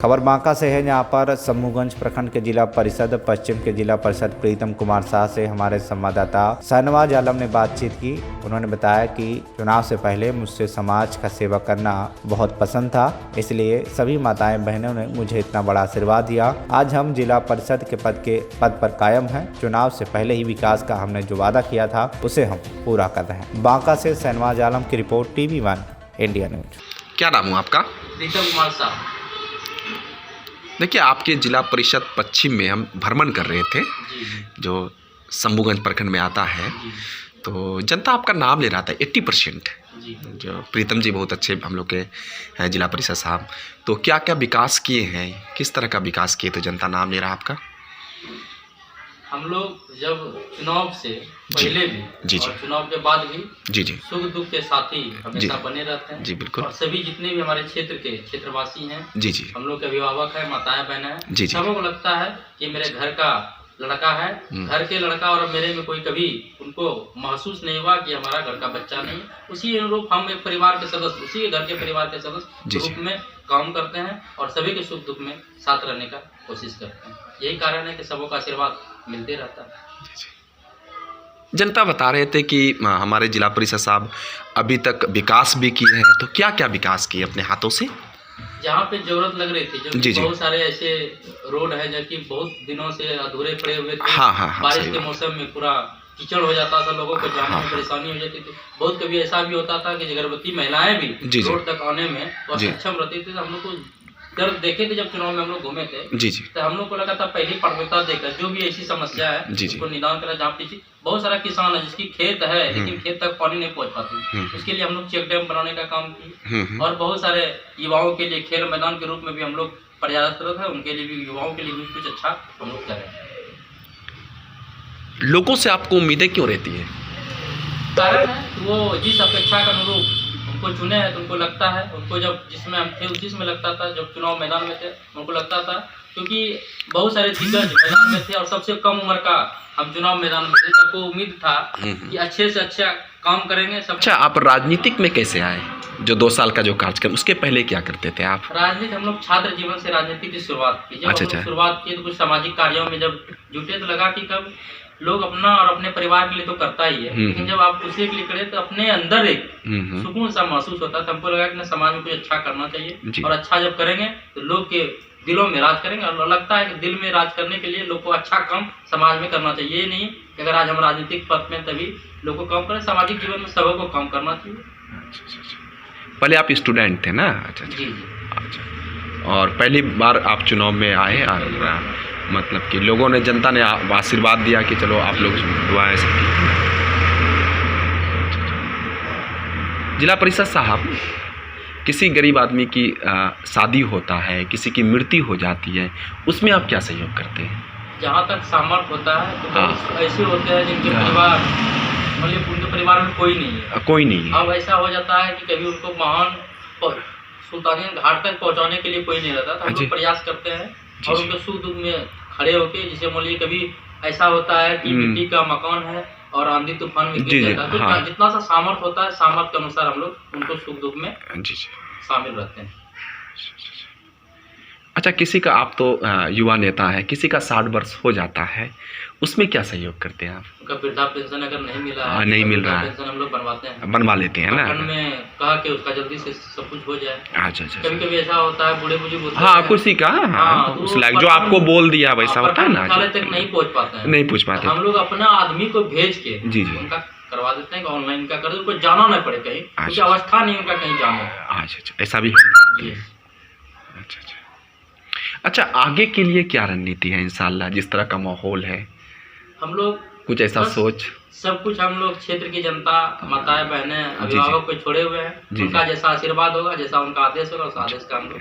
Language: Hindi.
खबर बांका से है, जहां पर शंभूगंज प्रखंड के जिला परिषद पश्चिम के जिला परिषद प्रीतम कुमार शाह से हमारे संवाददाता शाहनवाज आलम ने बातचीत की। उन्होंने बताया कि चुनाव से पहले मुझसे समाज का सेवा करना बहुत पसंद था, इसलिए सभी माताएं बहनों ने मुझे इतना बड़ा आशीर्वाद दिया। आज हम जिला परिषद के पद पर कायम हैं। चुनाव से पहले ही विकास का हमने जो वादा किया था उसे हम पूरा कर रहे हैं। बांका से शाहनवाज आलम की रिपोर्ट, TV1 इंडिया न्यूज। क्या नाम है आपका? प्रीतम कुमार शाह। देखिए, आपके जिला परिषद पश्चिम में हम भ्रमण कर रहे थे, जो शंभूगंज प्रखंड में आता है, तो जनता आपका नाम ले रहा था 80%। जो प्रीतम जी बहुत अच्छे हम लोग के हैं जिला परिषद साहब, तो क्या क्या विकास किए हैं, किस तरह का विकास किए तो जनता नाम ले रहा आपका? हम लोग जब चुनाव से पहले भी और चुनाव के बाद भी सुख दुख के साथी हमेशा बने रहते हैं। जी बिल्कुल। और सभी जितने भी हमारे क्षेत्र के क्षेत्रवासी हैं, हम लोग के अभिभावक हैं, माताएं बहनें हैं, सबों को लगता है कि मेरे घर का लड़का है, घर के लड़का, और मेरे में कोई कभी उनको महसूस नहीं हुआ कि हमारा घर का बच्चा नहीं। उसी अनुरूप हम एक परिवार के सदस्य, उसी के घर के परिवार के सदस्य रूप में काम करते हैं और सभी के सुख दुख में साथ रहने का कोशिश करते हैं। यही कारण है कि सबों का आशीर्वाद मिलते रहता है। जनता बता रहे थे कि हमारे जिला परिषद साहब अभी तक विकास भी किए हैं, तो क्या क्या विकास किए अपने हाथों से? जहाँ पे जरूरत लग रही थी, जो बहुत सारे ऐसे रोड है जो कि बहुत दिनों से अधूरे पड़े हुए थे। बारिश के मौसम में पूरा कीचड़ हो जाता था, लोगों को जाने में परेशानी हो जाती थी। बहुत कभी ऐसा भी होता था कि गर्भवती महिलाएं भी रोड तक आने में सक्षम रहती थी। हम लोग को जब देखे थे, जब चुनाव में हम लोग घूमे थे, तो हम लोग को लगा था पहली प्राथमिकता देकर जो भी ऐसी समस्या है उसको निदान करा। जहाँ पीछे बहुत सारा किसान है जिसकी खेत है लेकिन खेत तक पानी नहीं पहुँच पाती, उसके लिए हम लोग चेक डैम बनाने का काम किए। और बहुत सारे युवाओं के लिए खेल मैदान के रूप में भी हम लोग प्रयासरत है, उनके लिए भी, युवाओं के लिए भी कुछ अच्छा हम लोग करें। लोगों से आपको उम्मीदें क्यों रहती है? कारण है वो जिस अपेक्षा के अनुरूप उनको चुने हैं, तो उनको लगता है, उनको जब जिसमें हम थे उस चीज़ में लगता था, जब चुनाव मैदान में थे उनको लगता था, क्योंकि बहुत सारे दिग्गज मैदान में थे और सबसे कम उम्र का हम चुनाव मैदान में थे, सबको उम्मीद था कि अच्छे से अच्छा काम करेंगे सब। अच्छा, आप राजनीतिक में कैसे आए? जो 2 साल का जो कार्यक्रम, उसके पहले क्या करते थे आप? राजनीति, हम लोग छात्र जीवन से राजनीति की शुरुआत की। जब हम लोग शुरुआत की तो कुछ सामाजिक कार्यों में जब जुटे तो लगा कि कब लोग अपना और अपने परिवार के लिए तो करता ही है, लेकिन जब आप दूसरे के लिए करें तो अपने अंदर एक सुकून सा महसूस होता था। हमको लगा कि समाज में कुछ अच्छा करना चाहिए, और अच्छा जब करेंगे तो लोग के दिलों में राज करेंगे। और लगता है कि दिल में राज करने के लिए लोग को अच्छा काम समाज में करना चाहिए। ये नहीं कि अगर आज हम राजनीतिक पद में तभी लोग को काम करें, सामाजिक जीवन में सबको काम करना चाहिए। पहले आप स्टूडेंट थे ना? अच्छा जी। और पहली बार आप चुनाव में आए, और मतलब कि लोगों ने, जनता ने आशीर्वाद दिया कि चलो आप लोग दुआएं सबकी। जिला परिषद साहब, किसी गरीब आदमी की शादी होता है, किसी की मृत्यु हो जाती है, उसमें आप क्या सहयोग करते हैं? जहाँ तक सामर्थ्य होता है तो ऐसे होते हैं जिनके परिवार, मतलब उनके परिवार में कोई नहीं है। अब ऐसा हो जाता है कि कभी उनको महान सुल्तानिया घाट तक पहुँचाने के लिए कोई नहीं रहता, तो हम लोग प्रयास करते हैं और उनके सुख दुख में खड़े होके। जैसे मान लीजिए कभी ऐसा होता है कि मिट्टी का मकान है और आंधी तूफान में गिर जाता है, तो जितना सा सामर्थ्य होता है, सामर्थ्य के अनुसार हम लोग उनको सुख दुख में शामिल रहते हैं। अच्छा, किसी का, आप तो युवा नेता है, किसी का 60 वर्ष हो जाता है, उसमें क्या सहयोग करते हैं आप? उनका वृद्धा पेंशन अगर नहीं मिला है, नहीं मिल रहा है, पेंशन हम लोग बनवाते हैं, बनवा लेते हैं ना, में कहा कि उसका जल्दी से सब कुछ हो जाए। अच्छा। कभी कभी ऐसा होता है, बूढ़े बुजुर्ग होते हैं, किसी का उस लायक जो आपको बोल दिया वैसा होता है ना, तक नहीं पहुँच पाते हैं, नहीं पूछ पाते। हम लोग अपना आदमी को भेज के उनका करवा देते हैं कि ऑनलाइन का कर दो, उनको जाना नहीं पड़े कहीं, क्योंकि अवस्था नहीं उनका कहीं जाने। अच्छा, ऐसा भी। अच्छा, आगे के लिए क्या रणनीति है? इंशाल्लाह जिस तरह का माहौल है, हम लोग कुछ ऐसा सोच, सब कुछ हम लोग क्षेत्र की जनता, माताएं बहनें, अभिभावक को छोड़े हुए हैं। उनका जैसा आशीर्वाद होगा, जैसा उनका आदेश होगा, उस आदेश का हम लोग